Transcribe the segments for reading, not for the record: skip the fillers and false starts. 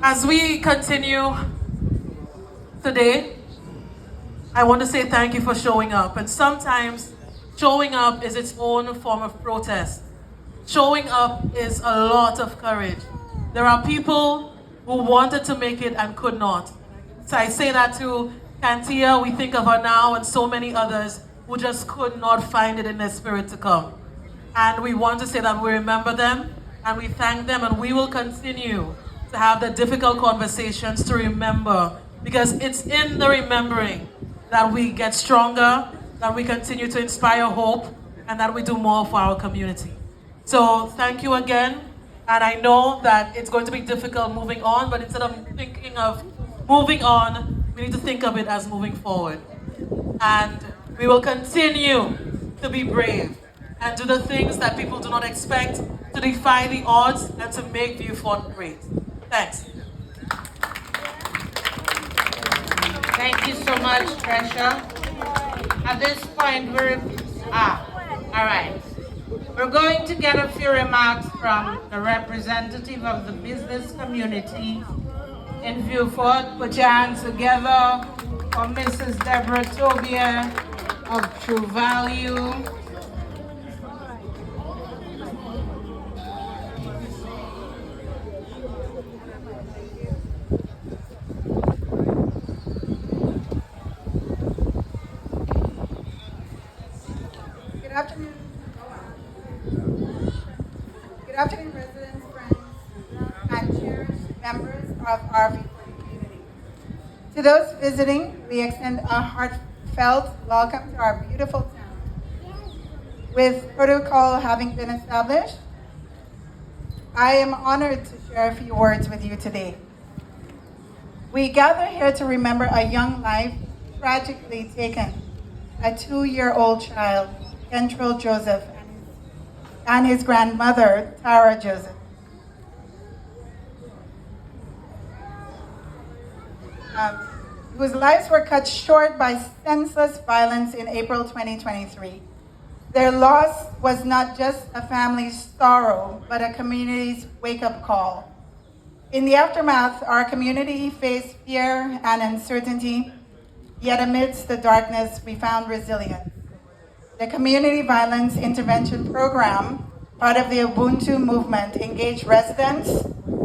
As we continue today, I want to say thank you for showing up. And sometimes showing up is its own form of protest. Showing up is a lot of courage. There are people who wanted to make it and could not. So I say that to Kantia, we think of her now, and so many others who just could not find it in their spirit to come. And we want to say that we remember them and we thank them, and we will continue to have the difficult conversations to remember, because it's in the remembering that we get stronger, that we continue to inspire hope, and that we do more for our community. So thank you again. And I know that it's going to be difficult moving on, but instead of thinking of moving on, we need to think of it as moving forward. And we will continue to be brave and do the things that people do not expect, to defy the odds and to make Viewfort great. Thanks. Thank you so much, Tresha. At this point, all right. We're going to get a few remarks from the representative of the business community in Viewfort. Put your hands together for Mrs. Deborah Tobia of True Value. Good afternoon. Good afternoon, residents, friends, and cherished members of our Viewfort community. To those visiting, we extend a heartfelt welcome to our beautiful town. With protocol having been established, I am honored to share a few words with you today. We gather here to remember a young life tragically taken, a 2-year-old child, Kentrell Joseph, and his grandmother, Tara Joseph. Whose lives were cut short by senseless violence in April 2023. Their loss was not just a family's sorrow, but a community's wake-up call. In the aftermath, our community faced fear and uncertainty, yet amidst the darkness, we found resilience. The Community Violence Intervention Program, part of the Ubuntu movement, engaged residents,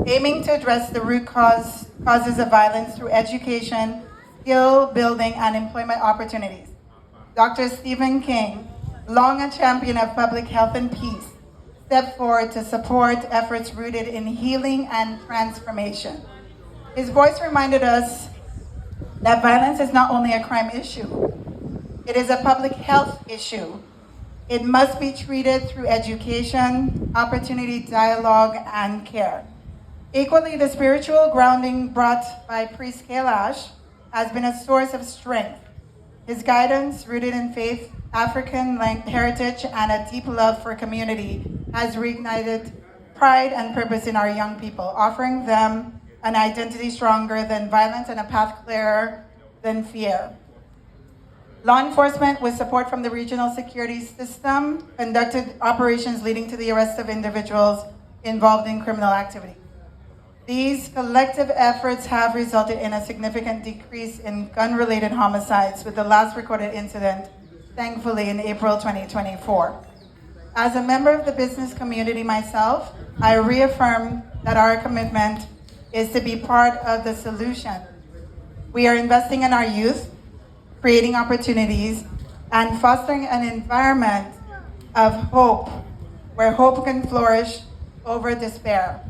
aiming to address the root causes of violence through education, skill building, and employment opportunities. Dr. Stephen King, long a champion of public health and peace, stepped forward to support efforts rooted in healing and transformation. His voice reminded us that violence is not only a crime issue, it is a public health issue. It must be treated through education, opportunity, dialogue, and care. Equally, the spiritual grounding brought by Priest Kailash has been a source of strength. His guidance, rooted in faith, African heritage, and a deep love for community, has reignited pride and purpose in our young people, offering them an identity stronger than violence and a path clearer than fear. Law enforcement, with support from the regional security system, conducted operations leading to the arrest of individuals involved in criminal activity. These collective efforts have resulted in a significant decrease in gun-related homicides, with the last recorded incident, thankfully, in April 2024. As a member of the business community myself, I reaffirm that our commitment is to be part of the solution. We are investing in our youth, creating opportunities, and fostering an environment of hope, where hope can flourish over despair.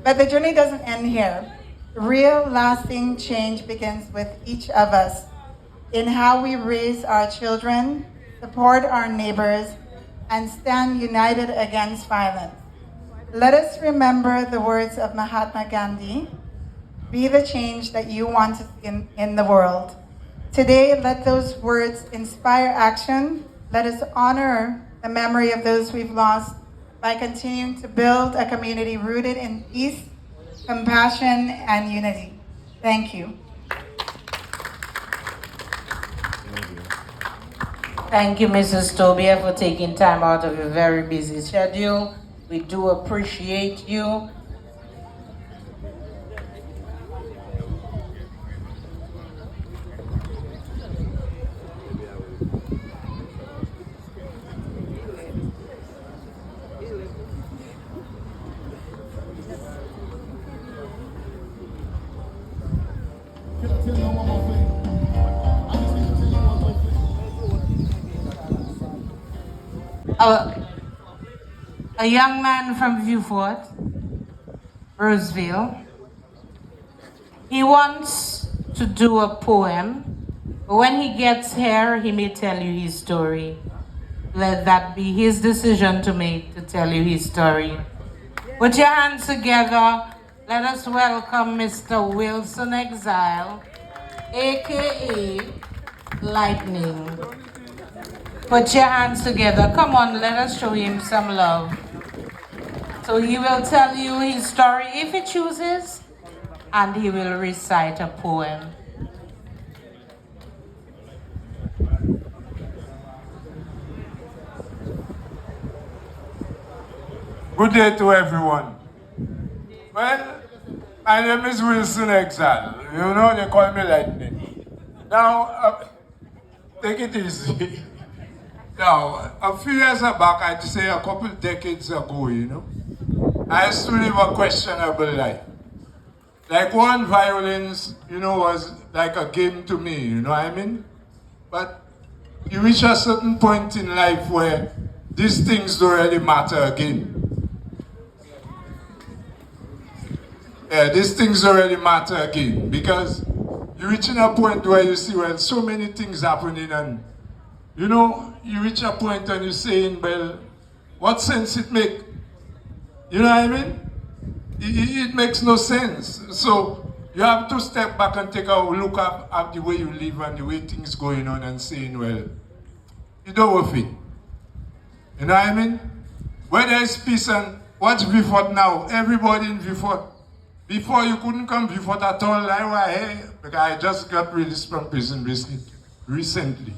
But the journey doesn't end here. Real lasting change begins with each of us in how we raise our children, support our neighbors, and stand united against violence. Let us remember the words of Mahatma Gandhi: be the change that you want in the world. Today, let those words inspire action. Let us honor the memory of those we've lost by continuing to build a community rooted in peace, compassion, and unity. Thank you. Thank you, Mrs. Tobia, for taking time out of your very busy schedule We do appreciate you. A young man from Vieux-Fort, Roseville. He wants to do a poem, but when he gets here, he may tell you his story. Let that be his decision to make, to tell you his story. Put your hands together. Let us welcome Mr. Wilson Exile, AKA Lightning. Put your hands together. Come on, let us show him some love. So he will tell you his story if he chooses, and he will recite a poem. Good day to everyone. Well, my name is Wilson Exile. You know, they call me Lightning. Now, take it easy. Now, a few years back, I'd say a couple decades ago, you know, I used to live a questionable life. Like one violence, you know, was like a game to me, you know what I mean? But you reach a certain point in life where these things don't really matter again. Yeah, these things don't really matter again because you're reaching a point where you see, well, so many things happening and, you know, you reach a point and you're saying, well, what sense it make? You know what I mean? It makes no sense. So you have to step back and take a look at the way you live and the way things going on and saying, well, you don't worth it. You know what I mean? Where there is peace and what's Vieux-Fort now? Everybody in Vieux-Fort. Before you couldn't come Vieux-Fort at all. I was here because I just got released from prison recently.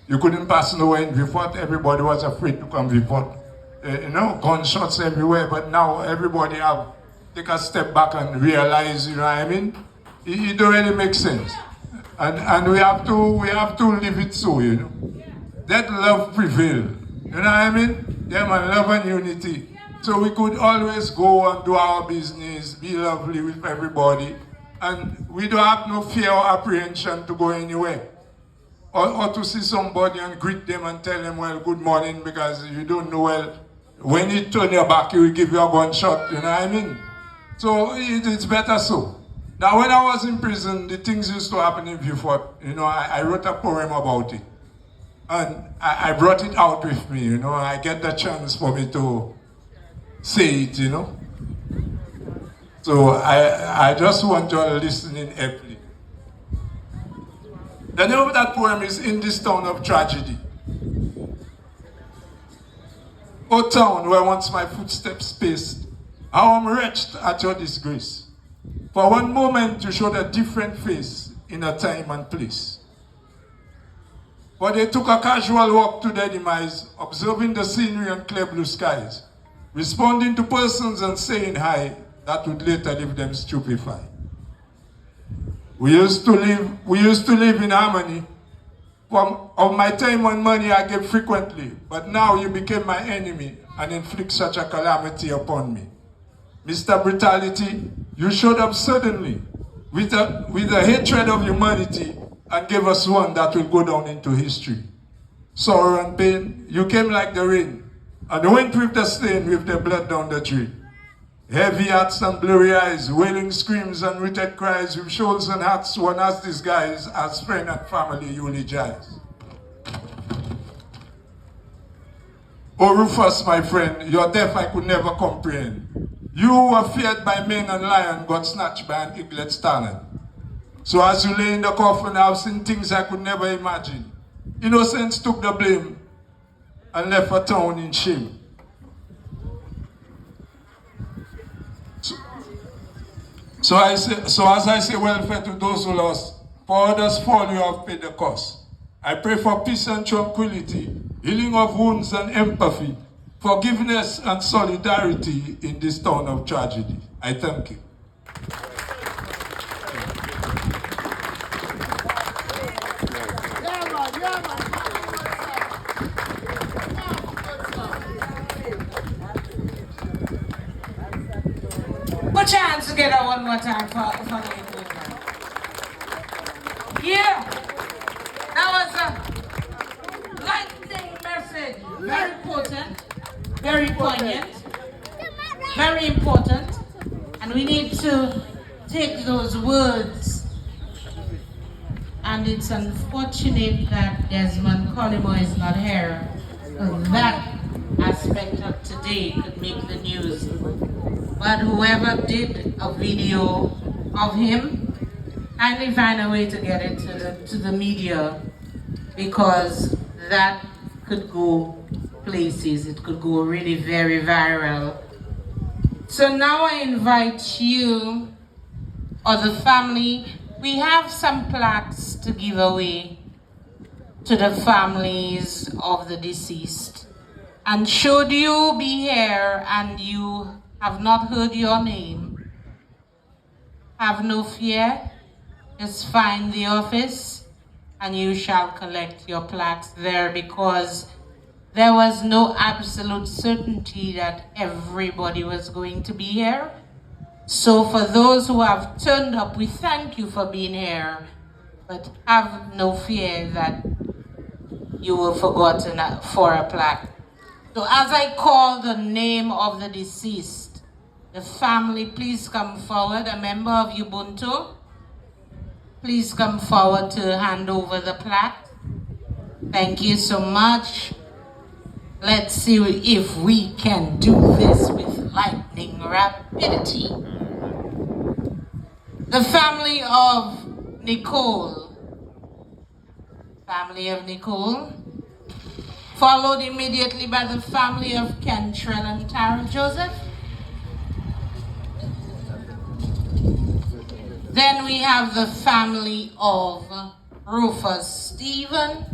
You couldn't pass nowhere in Vieux-Fort. Everybody was afraid to come Vieux-Fort. You know, gunshots everywhere. But now everybody have take a step back and realize, you know what I mean? It don't really make sense. And we have to live it so, you know. Let love prevail. You know what I mean? Yeah, man, love and unity. So we could always go and do our business, be lovely with everybody. And we don't have no fear or apprehension to go anywhere. Or to see somebody and greet them and tell them, well, good morning, because you don't know, well, when you turn your back, he will give you a gunshot, you know what I mean? So it's better so. Now, when I was in prison, the things used to happen in Vieux-Fort. You know, I wrote a poem about it. And I brought it out with me, you know. I get the chance for me to say it, you know. So I just want you all listening carefully. The name of that poem is In This Town of Tragedy. O town where once my footsteps paced, how I'm wretched at your disgrace. For one moment you showed a different face in a time and place. But they took a casual walk to their demise, observing the scenery and clear blue skies, responding to persons and saying hi that would later leave them stupefied. We used to live in harmony. Of my time and money I gave frequently, but now you became my enemy and inflict such a calamity upon me. Mr. Brutality, you showed up suddenly with a hatred of humanity and gave us one that will go down into history. Sorrow and pain, you came like the rain and went with the stain with the blood down the drain. Heavy hearts and blurry eyes, wailing screams and rooted cries with shawls and hats one as disguise as friend and family eulogize. Oh Rufus, my friend, your death I could never comprehend. You who were feared by men and lion got snatched by an eaglet's talon. So as you lay in the coffin, I've seen things I could never imagine. Innocence took the blame and left a town in shame. So as I say welfare to those who lost, for others fall you have paid the cost. I pray for peace and tranquility, healing of wounds and empathy, forgiveness and solidarity in this town of tragedy. I thank you. Put your hands together one more time for the movement. Yeah, that was a lightning message. Very potent, very poignant, very important. And we need to take those words. And it's unfortunate that Desmond Collymore is not here. So that aspect of today could make the news. But whoever did a video of him, kindly find a way to get it to the media, because that could go places. It could go really very viral. So now I invite you or the family. We have some plaques to give away to the families of the deceased. And should you be here and you have not heard your name, have no fear. Just find the office and you shall collect your plaques there, because there was no absolute certainty that everybody was going to be here. So for those who have turned up, we thank you for being here, but have no fear that you were forgotten for a plaque. So as I call the name of the deceased, the family, please come forward. A member of Ubuntu, please come forward to hand over the plaque. Thank you so much. Let's see if we can do this with lightning rapidity. The family of Nicole. Family of Nicole. Followed immediately by the family of Kentrell and Tara Joseph. Then we have the family of Rufus Stephen.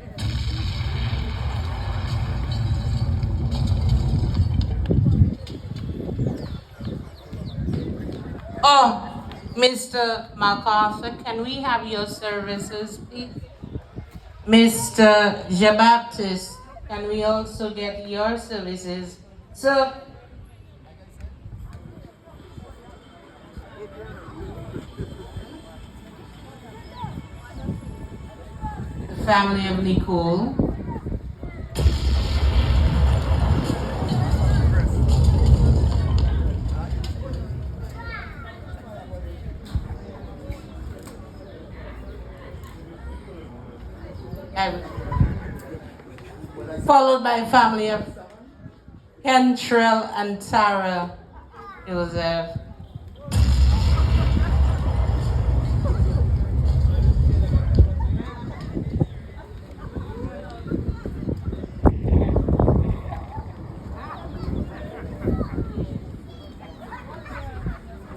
Oh, Mr. MacArthur, can we have your services, please? Mr. Jabaptist, can we also get your services? So, the family of Nicole. Followed by family of Kentrell and Tara Joseph.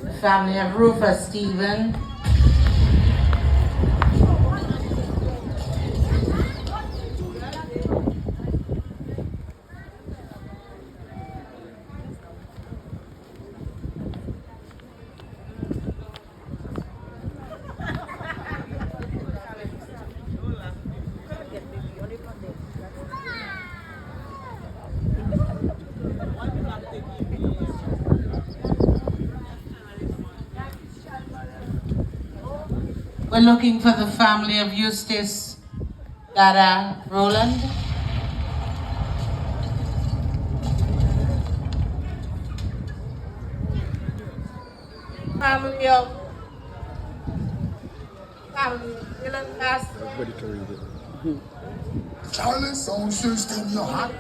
The family of Rufus Stephen. We're looking for the family of Eustace Dada Roland. Family of Dylan Bass. Everybody can read it. Charlie, sound system, your heart.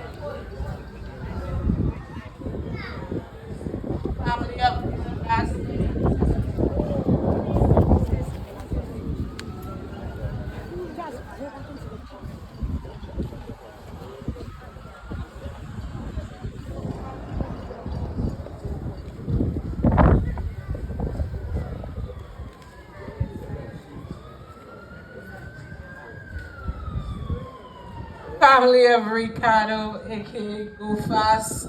Family of Dylan Bass. Family of Ricardo, aka Go Fast.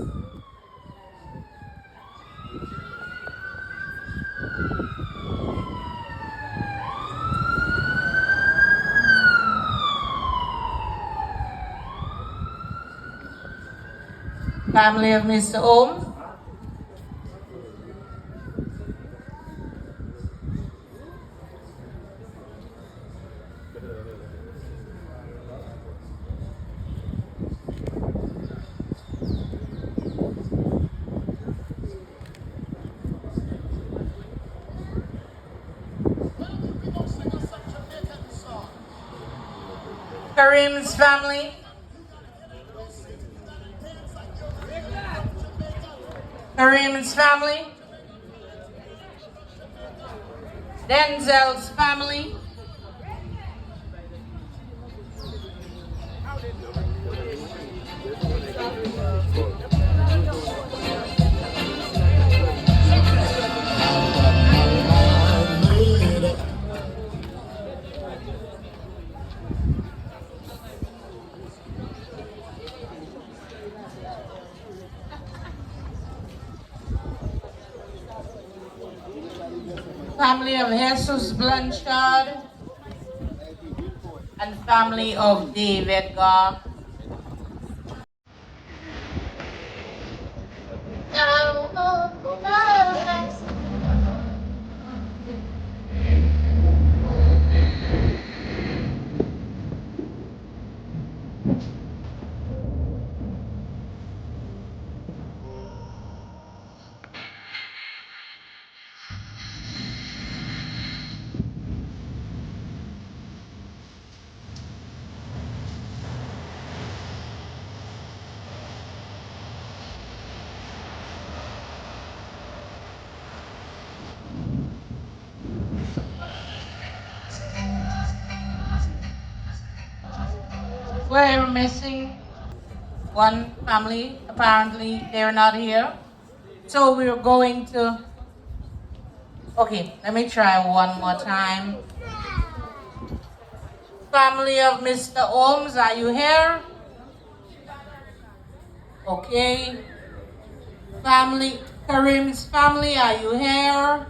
Family of Mr. Holmes. Kareem's family. Kareem's family. Denzel's family. Family of Jesus Blanchard and family of David Gar. We're missing one family. Apparently, they're not here. So we're going to. Okay, let me try one more time. Family of Mr. Holmes, are you here? Okay. Family, Kareem's family, are you here?